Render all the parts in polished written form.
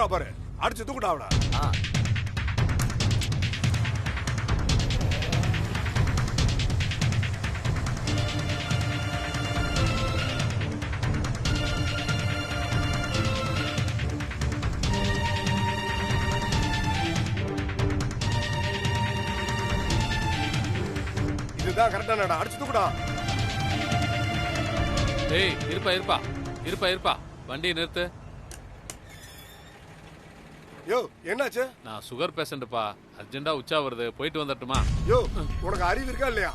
போறா பாரு, அடிச்சு தூக்குடா அவள. இதுதான் கரெக்டானடா, அடிச்சு தூக்குடா. டேய் இருப்பா வண்டியை நிறுத்து. யோ என்னாச்சு? நான் சுகர் பேஷண்ட்ப்பா, அர்ஜென்டா உச்சா வருது, போயிட்டு வந்துட்டுமா? யோ உனக்கு அறிவு இருக்கா இல்லையா?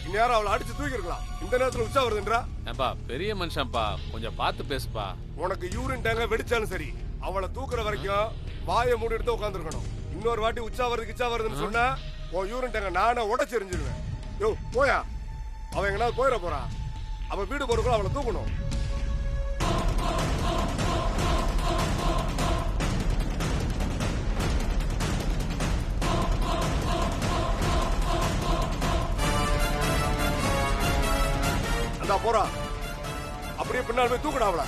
இந்நேரம் அவளை அடிச்சு தூக்கி இருக்கலாம், இந்த நேரத்துல உச்சா வருதுன்றா. ஏன்பா பெரிய மனுஷன்ப்பா, கொஞ்சம் பார்த்து பேசுப்பா. உனக்கு யூரின் டேங்க வெடிச்சாலும் சரி, அவளை தூக்குற வரைக்கும் வாயை மூடி எடுத்து உட்காந்துருக்கணும். இன்னொரு வாட்டி உச்சா வருதுன்னு சொன்னா உன் யூரின் டேங்க நானே உடச்சு எரிஞ்சிருவேன். யோ போயா, அவன் எங்கனா போயிட போறான். அவ வீடு போறதுக்குள்ள அவளை தூக்கணும். அந்த போறா, அப்படியே பின்னால் போய் தூக்கணும் அவளை.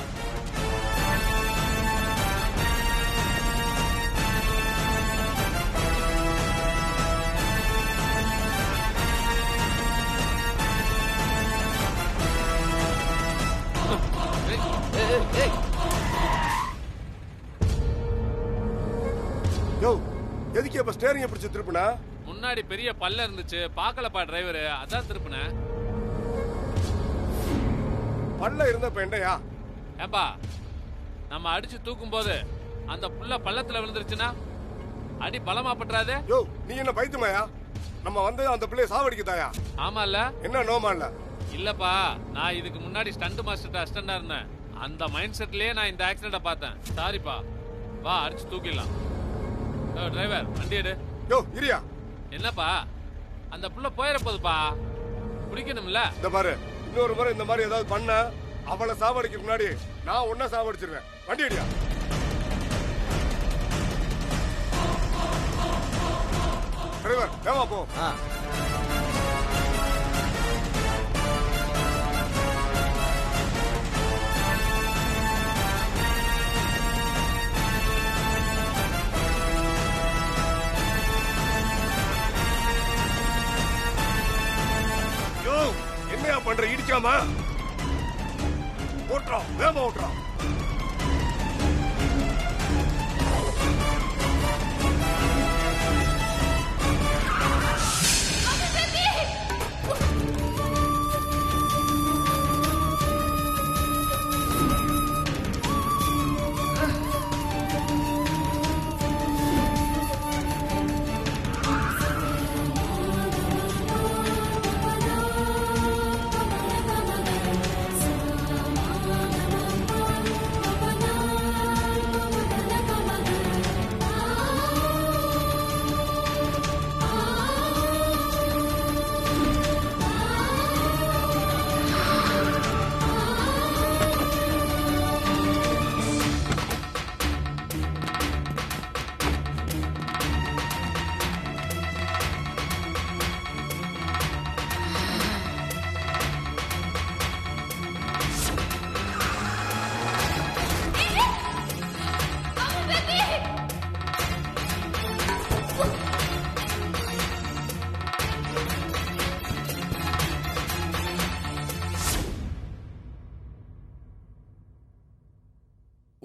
யோ எதுக்கு இப்ப ஸ்டேரிங் பிடிச்சு திருப்பினா? முன்னாடி பெரிய பல்ல இருந்துச்சு, பாக்கலப்பா டிரைவர், அதான் திருப்பின. பல்ல இருந்தப்ப என்னையா? ஏன்பா நம்ம அடிச்சு தூக்கும் போது அந்த புள்ள பள்ளத்துல விழுந்துருச்சுன்னா அடி பலமா பற்றாதே? யோ நீ என்ன பைத்தியமாயா? நம்ம வந்து அந்த பிள்ளைய சாவடிக்கதாயா? ஆமால. என்ன நோமா இல்ல? இல்லப்பா, நான் இதுக்கு முன்னாடி ஸ்டண்ட் மாஸ்டர் அசிஸ்டண்டா இருந்தேன். அந்த மைண்ட் செட்லயே நான் இந்த ஆக்சிடென்ட பார்த்தேன். சாரிப்பா, வா அடிச்சு தூக்கிடலாம். டிரைவர் வண்டி எடு. யோ இரியா. என்னப்பா அந்த புள்ள போயிட போகுதுப்பா, பிடிக்கணும்ல. இந்த பாரு, இன்னொரு முறை இந்த மாதிரி ஏதாவது பண்ண அவளை சாவடிக்க முன்னாடி நான் ஒன்ன சாவடிச்சிருவேன். வண்டி அடியா. டிரைவர் வேமா போ. என்னையா பண்ற? இடிக்காம ஓட்டுறோம், வேகமா ஓட்டுறோம்.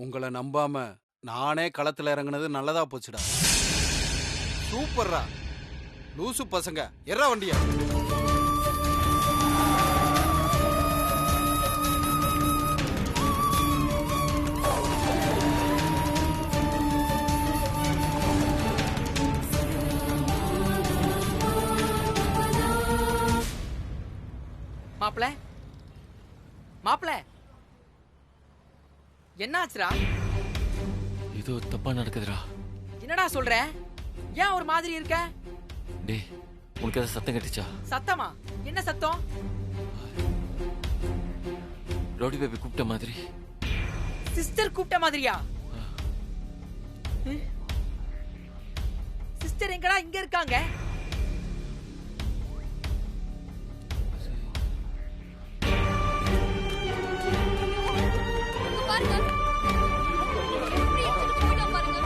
உங்களை நம்பாம நானே களத்துல இறங்குனது நல்லதா போச்சுடா. சூப்பர்ரா லூசு பசங்க, எறா வண்டியா. மாப்பிள மாப்பிள என்னாச்சுடா? ஏதோ தப்பா நடக்குதுடா. என்னடா சொல்ற? ஏன் ஒரு மாதிரி இருக்க? டேய், உனக்கு ஏதாவது சத்தம் கட்டிச்சா? சத்தமா? என்ன சத்தம்? ரோடி பேபி கூப்பிட்ட மாதிரி. சிஸ்டர் கூப்பிட்ட மாதிரியா? சிஸ்டர் எங்கடா? இங்க இருக்காங்க. பாருங்க, எப்படி போயிட்டா பாருங்க.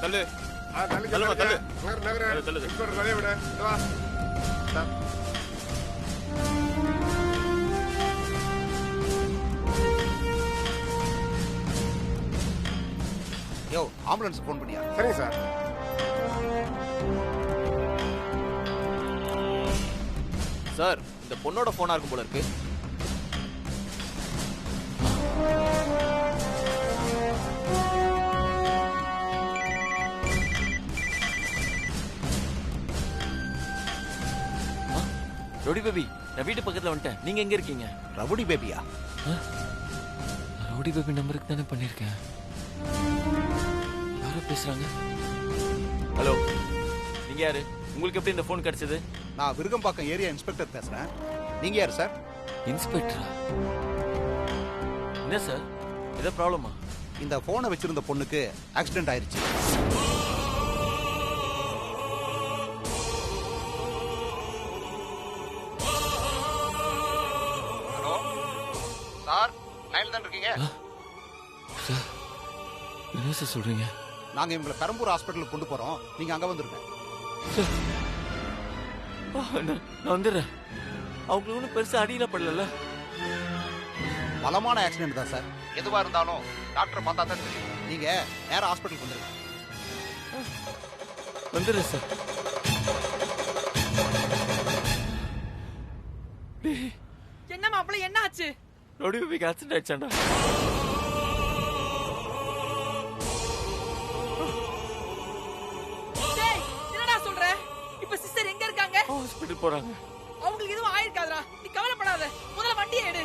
தள்ளு. தள்ளிக்க, தள்ளுமா, தள்ளிக்க. தள்ளு. நகரு, நகரு. தள்ளு. இன்ஸ்பெக்டர் வெளியே விடு. இங்க வா. யோ ஆம்புலன்ஸ் ஃபோன் பண்ணியா? சரிங்க சார். சார், இந்த பொண்ணோட போனா இருக்கும் போல இருக்கு. ரவுடி பேபி, நான் வீட்டு பக்கத்துல வந்துட்டேன். நீங்க எங்க இருக்கீங்க? ரவுடி பேபியா? ரவுடி பேபி நம்பருக்கு தானே பண்ணிருக்கேன். யாரோ பேசுறாங்க. ஹலோ, நீங்க யாரு? உங்களுக்கு எப்படி இந்த போன் கிடைச்சது? நான் விருகம்பாக்கம் ஏரியா இன்ஸ்பெக்டர் பேசுறேன். நீங்க யாரு சார்? இன்ஸ்பெக்டரா? என்ன சார், ஏதோ ப்ராப்ளமா? இந்த போனை வச்சிருந்த பொண்ணுக்கு ஆக்சிடென்ட் ஆயிருச்சு. ஹலோ சார், லைன்ல தான் இருக்கீங்க? சார், என்ன சார் சொல்றீங்க? நாங்க இவங்களை பெரம்பூர் ஹாஸ்பிட்டலுக்கு கொண்டு போறோம், நீங்க அங்க வந்துருங்க. சார், நான் வந்துடுறேன். அவங்களுக்கு ஒன்றும் பெருசா அடியில படல. பலமான ஆக்சிடென்ட் தான் சார். எதுவா இருந்தாலும் டாக்டரை பார்த்தா தான் தெரியும். நீங்க நேரா ஹாஸ்பிட்டலுக்கு வந்துருங்க. வந்துடுறேன் சார். என்ன மாப்பிள்ள என்ன ஆச்சு? ரவுடி பேபிக்கு ஆக்சிடென்ட் ஆயிடுச்சாண்டா. டேய், என்னடா சொல்ற? இப்ப சிஸ்டர் எங்க இருக்காங்க? ஹாஸ்பிட்டல் போறாங்க. அவங்களுக்கு எதுவும் ஆயிருக்காதடா. நீ கவலைப்படாத. முதல்ல வண்டியை எடு.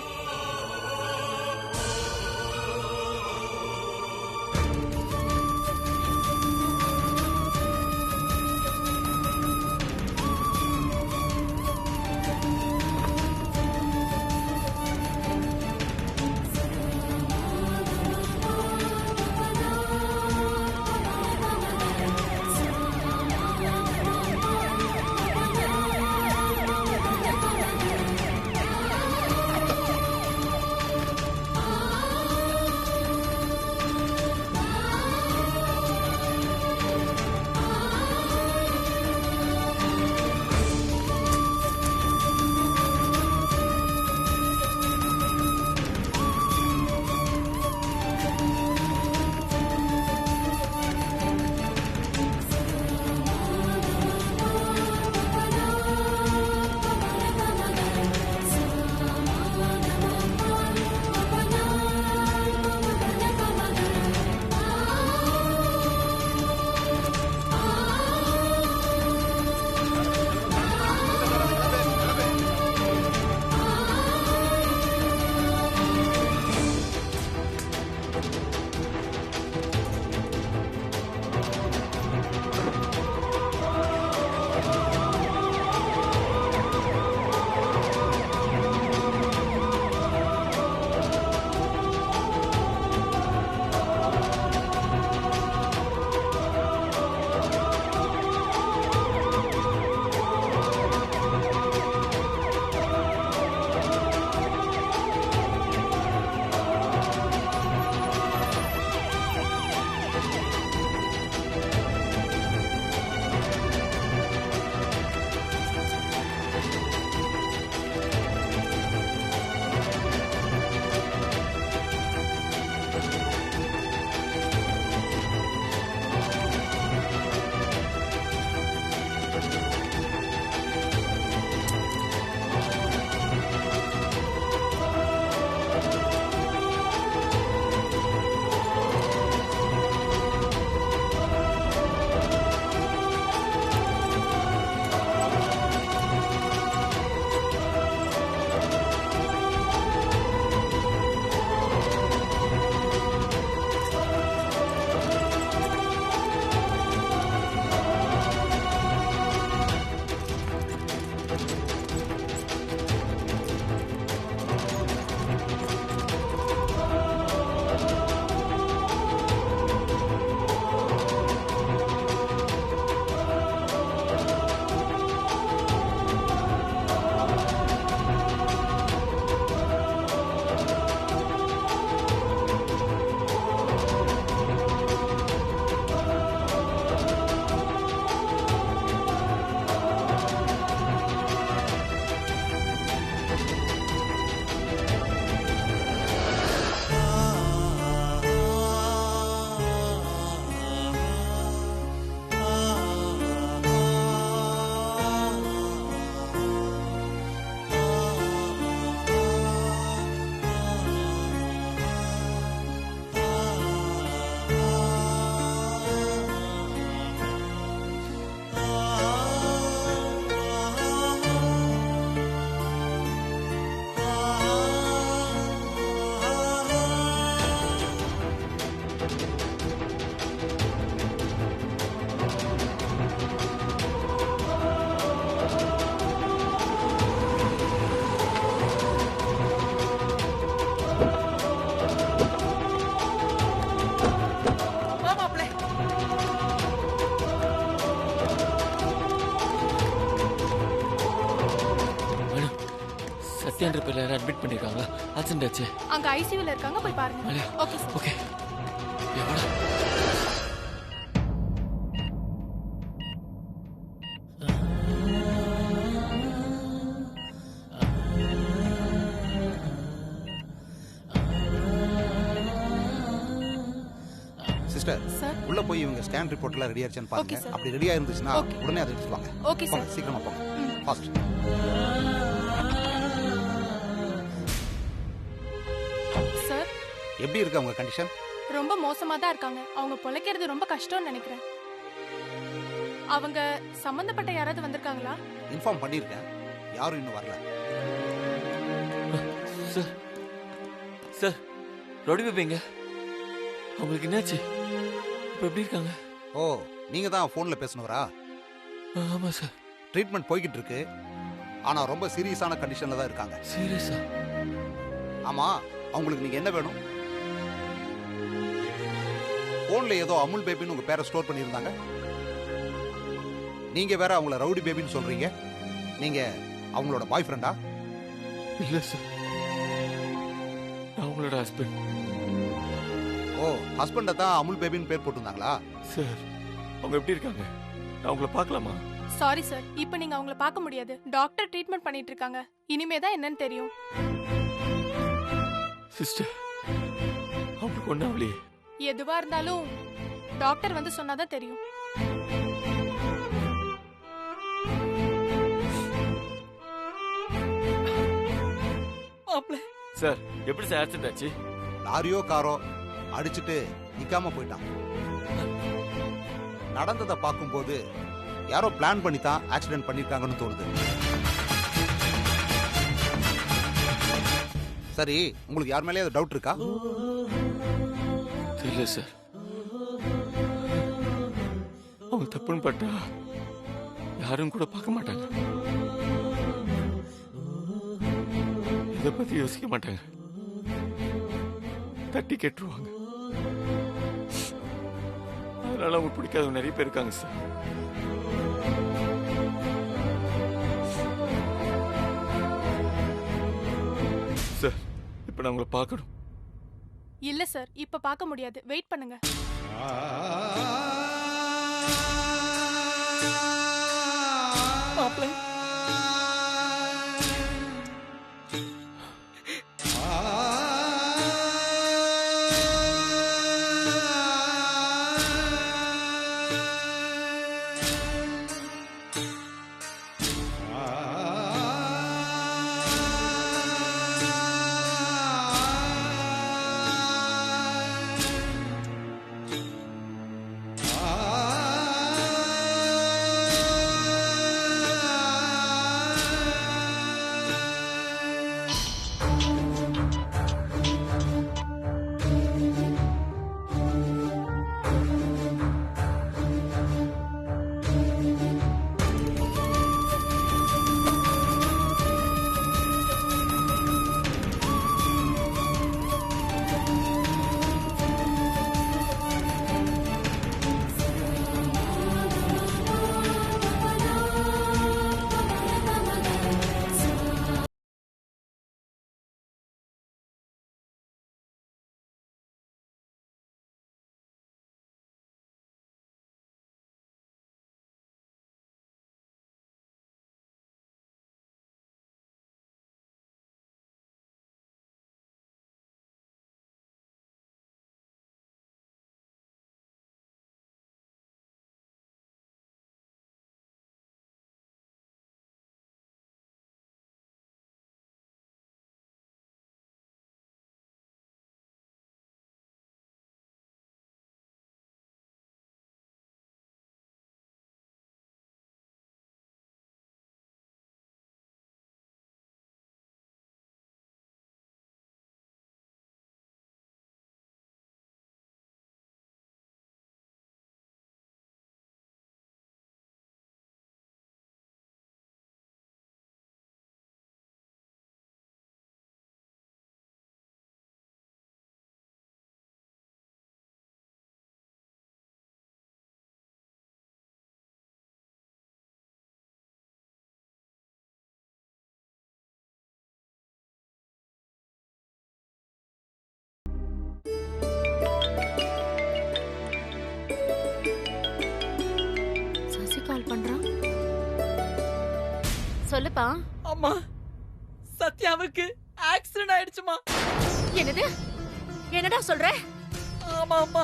சத்யான்ற பேர்ல யாரும் அட்மிட் பண்ணிருக்காங்களா? ஆக்சிடென்ட் ஆச்சு. அங்க ஐசியூல இருக்காங்க, போய் பாருங்க. அலையா? Okay sir. ஓகே. எவ்வளோ? Sister, sir. உள்ள போய் இவங்க ஸ்கேன் ரிப்போர்ட்லாம் ரெடி ஆச்சுன்னு பாருங்க. Okay, sir. அப்படி ரெடியா இருந்துச்சுன்னா Okay. உடனே அதை எடுத்துட்டு வாங்க. ஓகே போங்க, சார். சீக்கிரமா போங்க. ஃபாஸ்ட். சார், எப்படி இருக்கு அவங்க கண்டிஷன்? ரொம்ப மோசமா தான் இருக்காங்க. அவங்க பொழைக்கிறது ரொம்ப கஷ்டம்னு நினைக்கிறேன். அவங்க சம்பந்தப்பட்ட யாராவது வந்திருக்காங்களா? இன்ஃபார்ம் பண்ணியிருக்கேன், யாரும் இன்னும் வரல. சார் சார், ரவுடி பேபிங்க அவங்களுக்கு என்னாச்சு? இப்போ எப்படி இருக்காங்க? ஓ, நீங்க தான் ஃபோன்ல பேசணுவரா? ஆமா சார். ட்ரீட்மெண்ட் போய்கிட்டு இருக்கு, ஆனா ரொம்ப சீரியஸான கண்டிஷன்ல தான் இருக்காங்க. சீரியஸா? ஆமா, அவங்களுக்கு நீங்க என்ன வேணும்? போன்ல ஏதோ அமுல் பேபின்னு உங்க பேரை ஸ்டோர் பண்ணியிருந்தாங்க. நீங்க வேற அவங்கள ரவுடி பேபின்னு சொல்றீங்க. நீங்க அவங்களோட பாய் ஃப்ரெண்டா? இல்ல சார், நான் அவங்களோட ஹஸ்பண்ட். ஓ, ஹஸ்பண்ட தான் அமுல் பேபின்னு பேர் போட்டிருந்தாங்களா? சார், அவங்க எப்படி இருக்காங்க? நான் அவங்கள பார்க்கலாமா? சாரி சார், இப்போ நீங்க அவங்கள பார்க்க முடியாது. டாக்டர் ட்ரீட்மெண்ட் பண்ணிட்டு இருக்காங்க. இனிமே தான் என்னன்னு தெரியும். சிஸ்டர், அவங்களுக்கு ஒன்றும் அவளையே. எதுவா இருந்தாலும் டாக்டர் வந்து சொன்னாதான் தெரியும். மாப்பிள்ள சார், எப்படி சார் ஆக்சிடென்ட் ஆச்சு? லாரியோ காரோ அடிச்சுட்டு நிக்காம போயிட்டான். நடந்ததை பார்க்கும்போது யாரோ பிளான் பண்ணி தான் ஆக்சிடென்ட் பண்ணிருக்காங்கன்னு தோணுது. சரி, உங்களுக்கு யார் மேலே டவுட் இருக்கா? தெரியல சார். அவங்க தப்புன்னு பட்டா யாரும் கூட பார்க்க மாட்டாங்க, இதை பத்தி யோசிக்க மாட்டாங்க, தட்டி கேட்டுருவாங்க. அதனால அவங்க பிடிக்காதவங்க நிறைய பேர் இருக்காங்க சார். சார், இப்ப நான் உங்களை பார்க்கணும். இல்ல சார், இப்ப பார்க்க முடியாது. வெயிட் பண்ணுங்க. மாப்பிள்ள பண்றான்? சொல்லுப்பா. அம்மா சத்யாவுக்கு ஆக்சிடென்ட் ஆயிடுச்சுமா. என்னது? என்னடா சொல்ற? ஆமா அம்மா,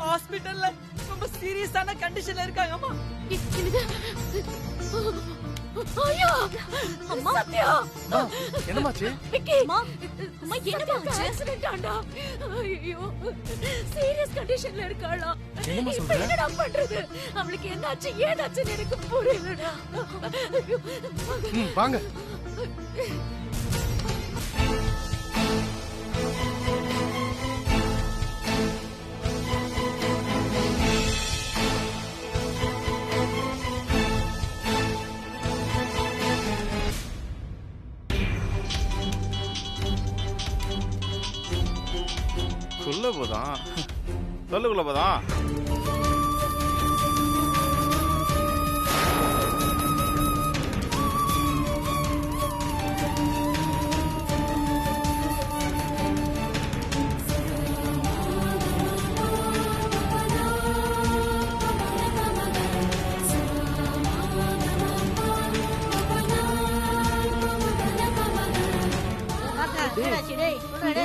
ஹாஸ்பிடல்ல ரொம்ப சீரியஸான கண்டிஷன்ல இருக்காங்கம்மா. என்னது? ஐயோ அம்மா, சத்யா என்னமாச்சு? விக்கி, அம்மா என்னமா ஆச்சு? ஆக்சிடென்ட் ஆண்டா. ஐயோ சீரியஸ் கண்டிஷன்ல இருக்காளா. என்னமா இப்ப சொல்ற? என்னடா பண்றது? அவளுக்கு என்னாச்சு ஏதாச்சுன்னு எனக்கு புரியலடா. ஐயோ, வாங்க. சொல்ல போதான் சொல்லுக்குள்ள போதான்.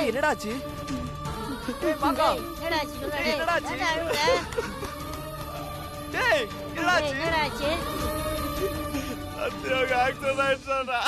என்னடாச்சு? என்னடாச்சு? டேய் என்னடாச்சு? அத்தியாவுக்கு ஆக்சிடென்ட் ஆயிடுச்சாடா.